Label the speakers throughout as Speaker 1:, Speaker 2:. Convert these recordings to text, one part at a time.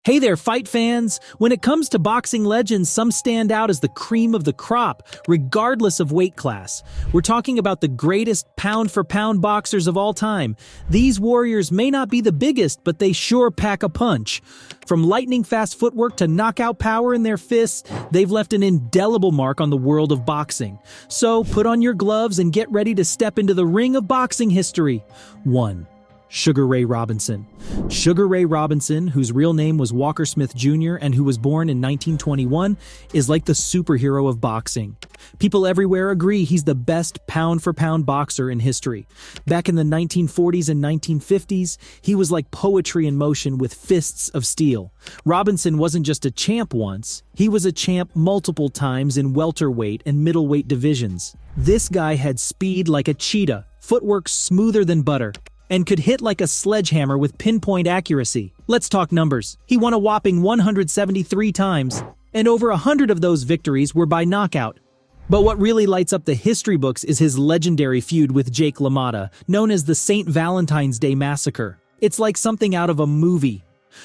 Speaker 1: Hey there, fight fans! When it comes to boxing legends, some stand out as the cream of the crop, regardless of weight class. We're talking about the greatest pound-for-pound boxers of all time. These warriors may not be the biggest, but they sure pack a punch. From lightning-fast footwork to knockout power in their fists, they've left an indelible mark on the world of boxing. So put on your gloves and get ready to step into the ring of boxing history. 1. Sugar Ray Robinson. Sugar Ray Robinson, whose real name was Walker Smith Jr. and who was born in 1921, is like the superhero of boxing. People everywhere agree he's the best pound-for-pound boxer in history. Back in the 1940s and 1950s, he was like poetry in motion with fists of steel. Robinson wasn't just a champ once, he was a champ multiple times in welterweight and middleweight divisions. This guy had speed like a cheetah, footwork smoother than butter, and could hit like a sledgehammer with pinpoint accuracy. Let's talk numbers. He won a whopping 173 times, and over 100 of those victories were by knockout. But what really lights up the history books is his legendary feud with Jake LaMotta, known as the St. Valentine's Day Massacre. It's like something out of a movie.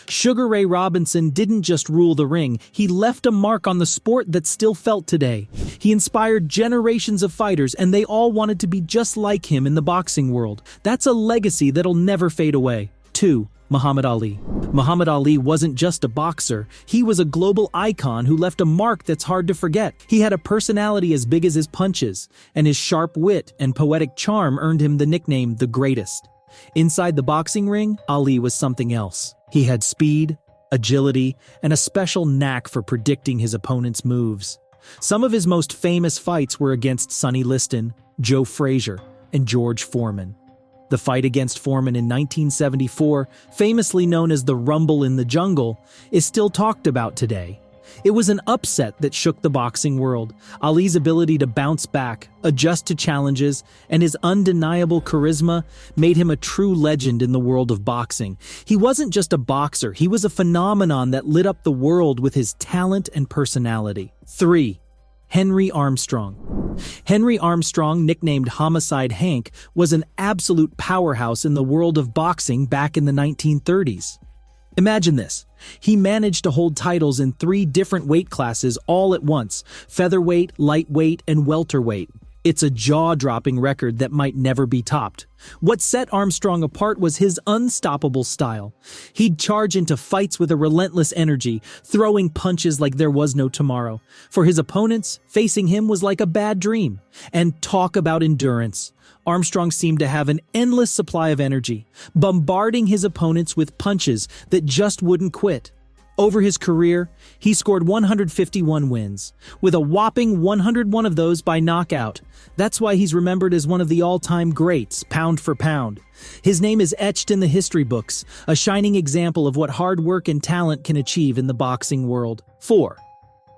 Speaker 1: Sugar Ray Robinson didn't just rule the ring, he left a mark on the sport that's still felt today. He inspired generations of fighters, and they all wanted to be just like him in the boxing world. That's a legacy that'll never fade away. 2. Muhammad Ali. Muhammad Ali wasn't just a boxer, he was a global icon who left a mark that's hard to forget. He had a personality as big as his punches, and his sharp wit and poetic charm earned him the nickname the Greatest. Inside the boxing ring, Ali was something else. He had speed, agility, and a special knack for predicting his opponent's moves. Some of his most famous fights were against Sonny Liston, Joe Frazier, and George Foreman. The fight against Foreman in 1974, famously known as the Rumble in the Jungle, is still talked about today. It was an upset that shook the boxing world. Ali's ability to bounce back, adjust to challenges, and his undeniable charisma made him a true legend in the world of boxing. He wasn't just a boxer, he was a phenomenon that lit up the world with his talent and personality. 3. Henry Armstrong. Henry Armstrong, nicknamed Homicide Hank, was an absolute powerhouse in the world of boxing back in the 1930s. Imagine this. He managed to hold titles in 3 different weight classes all at once: featherweight, lightweight, and welterweight. It's a jaw-dropping record that might never be topped. What set Armstrong apart was his unstoppable style. He'd charge into fights with a relentless energy, throwing punches like there was no tomorrow. For his opponents, facing him was like a bad dream. And talk about endurance. Armstrong seemed to have an endless supply of energy, bombarding his opponents with punches that just wouldn't quit. Over his career, he scored 151 wins, with a whopping 101 of those by knockout. That's why he's remembered as one of the all-time greats, pound for pound. His name is etched in the history books, a shining example of what hard work and talent can achieve in the boxing world. 4.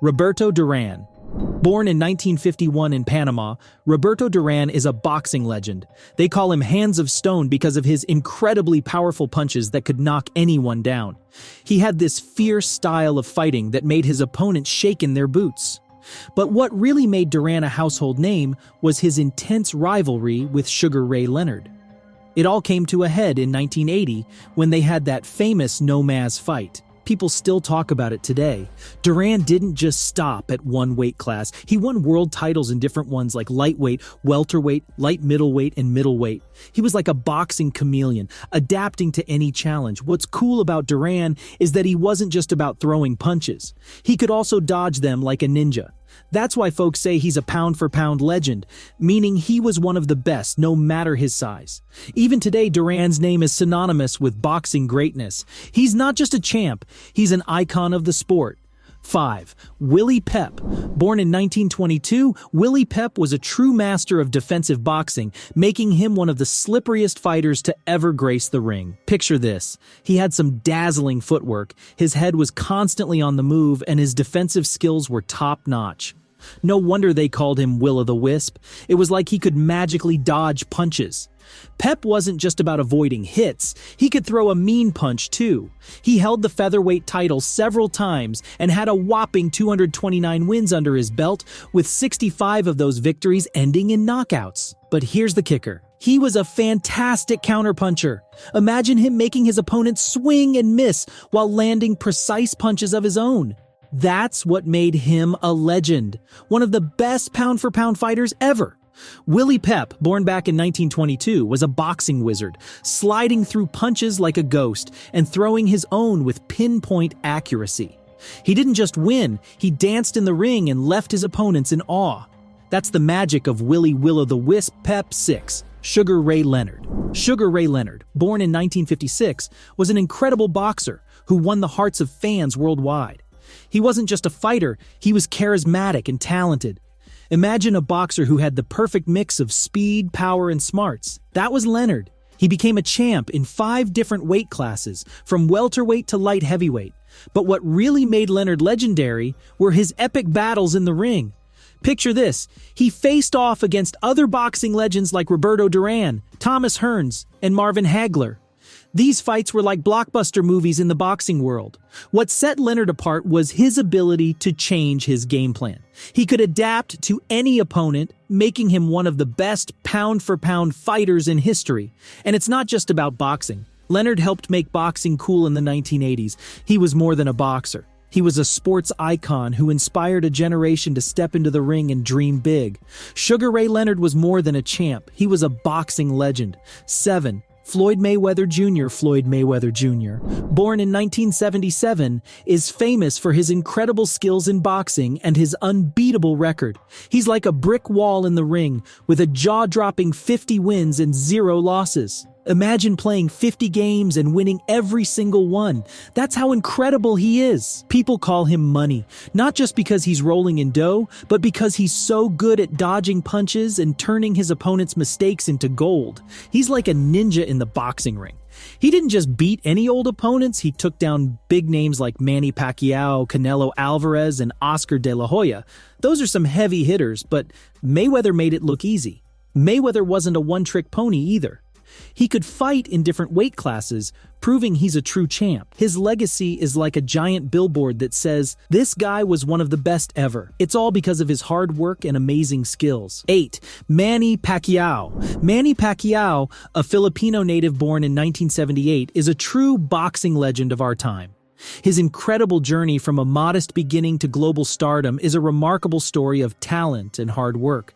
Speaker 1: Roberto Duran. Born in 1951 in Panama, Roberto Duran is a boxing legend. They call him Hands of Stone because of his incredibly powerful punches that could knock anyone down. He had this fierce style of fighting that made his opponents shake in their boots. But what really made Duran a household name was his intense rivalry with Sugar Ray Leonard. It all came to a head in 1980 when they had that famous no-mas fight. People still talk about it today. Duran didn't just stop at one weight class. He won world titles in different ones like lightweight, welterweight, light middleweight, and middleweight. He was like a boxing chameleon, adapting to any challenge. What's cool about Duran is that he wasn't just about throwing punches. He could also dodge them like a ninja. That's why folks say he's a pound-for-pound legend, meaning he was one of the best, no matter his size. Even today, Duran's name is synonymous with boxing greatness. He's not just a champ, he's an icon of the sport. 5. Willie Pep. Born in 1922, Willie Pep was a true master of defensive boxing, making him one of the slipperiest fighters to ever grace the ring. Picture this. He had some dazzling footwork, his head was constantly on the move, and his defensive skills were top-notch. No wonder they called him Will-o'-the-Wisp. It was like he could magically dodge punches. Pep wasn't just about avoiding hits, he could throw a mean punch too. He held the featherweight title several times and had a whopping 229 wins under his belt, with 65 of those victories ending in knockouts. But here's the kicker. He was a fantastic counterpuncher. Imagine him making his opponent swing and miss while landing precise punches of his own. That's what made him a legend, one of the best pound-for-pound fighters ever. Willie Pep, born back in 1922, was a boxing wizard, sliding through punches like a ghost and throwing his own with pinpoint accuracy. He didn't just win, he danced in the ring and left his opponents in awe. That's the magic of Willie Will-o'-the-Wisp Pep 6, Sugar Ray Leonard. Sugar Ray Leonard, born in 1956, was an incredible boxer who won the hearts of fans worldwide. He wasn't just a fighter, he was charismatic and talented. Imagine a boxer who had the perfect mix of speed, power, and smarts. That was Leonard. He became a champ in 5 different weight classes, from welterweight to light heavyweight. But what really made Leonard legendary were his epic battles in the ring. Picture this, he faced off against other boxing legends like Roberto Duran, Thomas Hearns, and Marvin Hagler. These fights were like blockbuster movies in the boxing world. What set Leonard apart was his ability to change his game plan. He could adapt to any opponent, making him one of the best pound-for-pound fighters in history. And it's not just about boxing. Leonard helped make boxing cool in the 1980s. He was more than a boxer. He was a sports icon who inspired a generation to step into the ring and dream big. Sugar Ray Leonard was more than a champ. He was a boxing legend. 7. Floyd Mayweather Jr. Floyd Mayweather Jr., born in 1977, is famous for his incredible skills in boxing and his unbeatable record. He's like a brick wall in the ring, with a jaw-dropping 50 wins and 0 losses. Imagine playing 50 games and winning every single one. That's how incredible he is. People call him money, not just because he's rolling in dough, but because he's so good at dodging punches and turning his opponent's mistakes into gold. He's like a ninja in the boxing ring. He didn't just beat any old opponents, he took down big names like Manny Pacquiao, Canelo Alvarez, and Oscar De La Hoya. Those are some heavy hitters, but Mayweather made it look easy. Mayweather wasn't a one-trick pony either. He could fight in different weight classes, proving he's a true champ. His legacy is like a giant billboard that says, "This guy was one of the best ever." It's all because of his hard work and amazing skills. 8. Manny Pacquiao. Manny Pacquiao, a Filipino native born in 1978, is a true boxing legend of our time. His incredible journey from a modest beginning to global stardom is a remarkable story of talent and hard work.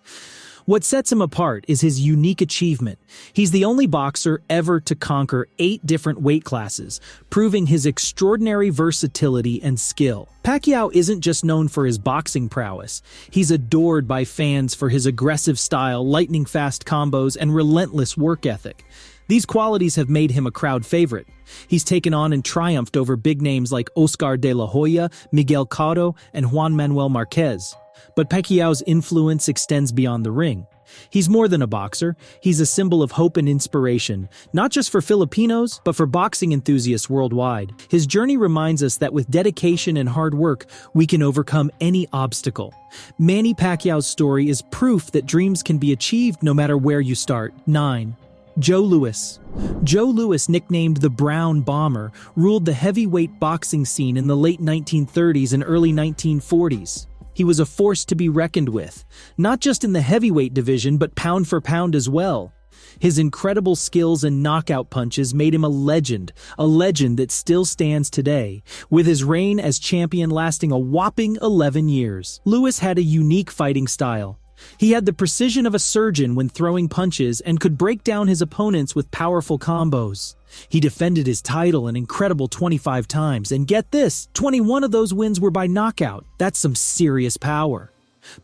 Speaker 1: What sets him apart is his unique achievement. He's the only boxer ever to conquer 8 different weight classes, proving his extraordinary versatility and skill. Pacquiao isn't just known for his boxing prowess. He's adored by fans for his aggressive style, lightning-fast combos, and relentless work ethic. These qualities have made him a crowd favorite. He's taken on and triumphed over big names like Oscar De La Hoya, Miguel Cotto, and Juan Manuel Marquez. But Pacquiao's influence extends beyond the ring. He's more than a boxer, he's a symbol of hope and inspiration, not just for Filipinos, but for boxing enthusiasts worldwide. His journey reminds us that with dedication and hard work, we can overcome any obstacle. Manny Pacquiao's story is proof that dreams can be achieved no matter where you start. 9. Joe Louis. Joe Louis, nicknamed the Brown Bomber, ruled the heavyweight boxing scene in the late 1930s and early 1940s. He was a force to be reckoned with, not just in the heavyweight division, but pound for pound as well. His incredible skills and knockout punches made him a legend that still stands today, with his reign as champion lasting a whopping 11 years. Louis had a unique fighting style. He had the precision of a surgeon when throwing punches and could break down his opponents with powerful combos. He defended his title an incredible 25 times, and get this, 21 of those wins were by knockout. That's some serious power.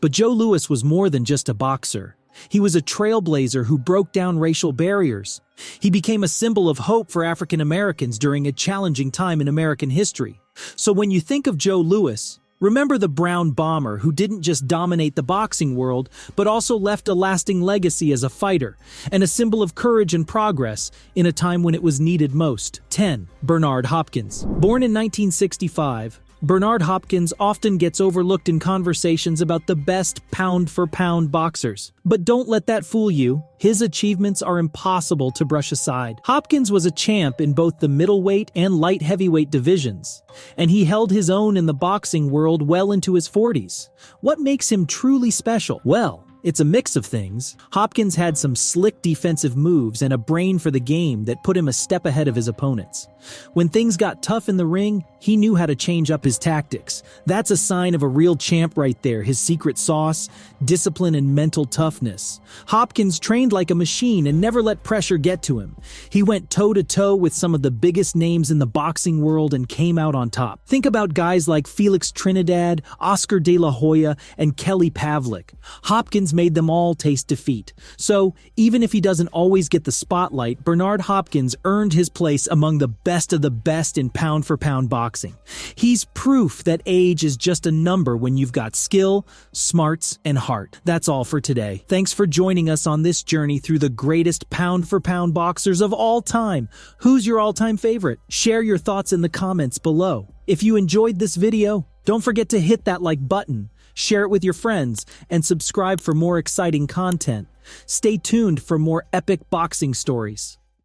Speaker 1: But Joe Louis was more than just a boxer. He was a trailblazer who broke down racial barriers. He became a symbol of hope for African Americans during a challenging time in American history. So when you think of Joe Louis, remember the Brown Bomber who didn't just dominate the boxing world, but also left a lasting legacy as a fighter, and a symbol of courage and progress in a time when it was needed most. 10. Bernard Hopkins. Born in 1965, Bernard Hopkins often gets overlooked in conversations about the best pound-for-pound boxers. But don't let that fool you. His achievements are impossible to brush aside. Hopkins was a champ in both the middleweight and light heavyweight divisions, and he held his own in the boxing world well into his 40s. What makes him truly special? Well, it's a mix of things. Hopkins had some slick defensive moves and a brain for the game that put him a step ahead of his opponents. When things got tough in the ring, he knew how to change up his tactics. That's a sign of a real champ right there, his secret sauce, discipline and mental toughness. Hopkins trained like a machine and never let pressure get to him. He went toe-to-toe with some of the biggest names in the boxing world and came out on top. Think about guys like Felix Trinidad, Oscar De La Hoya, and Kelly Pavlik. Hopkins made them all taste defeat. So, even if he doesn't always get the spotlight, Bernard Hopkins earned his place among the best of the best in pound-for-pound boxing. He's proof that age is just a number when you've got skill, smarts, and heart. That's all for today. Thanks for joining us on this journey through the greatest pound-for-pound boxers of all time. Who's your all-time favorite? Share your thoughts in the comments below. If you enjoyed this video, don't forget to hit that like button, share it with your friends, and subscribe for more exciting content. Stay tuned for more epic boxing stories.